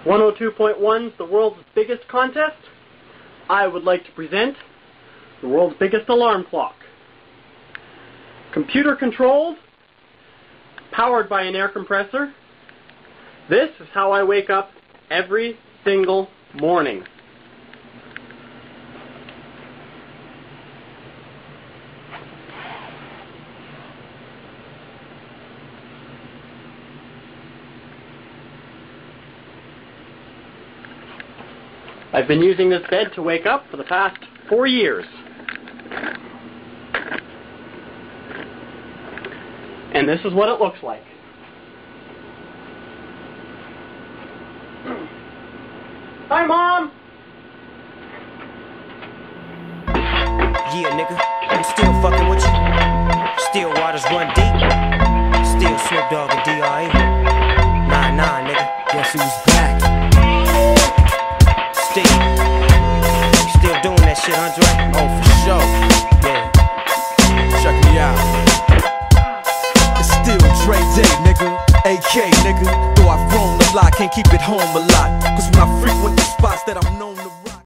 102.1's the world's biggest contest. I would like to present the world's biggest alarm clock. Computer controlled, powered by an air compressor. This is how I wake up every single morning. I've been using this bed to wake up for the past 4 years. And this is what it looks like. Hi, Mom! Yeah, nigga, I'm still fucking with you. Still waters run deep. Still Snoop Dogg and D.R.E. Nah, nigga, guess who's back? Still doing that shit, Andre? Oh, for sure. Yeah. Check me out. It's still Dre Day, nigga. AK, nigga. Though I've grown a lot, can't keep it home a lot. Cause when I frequent the spots that I'm known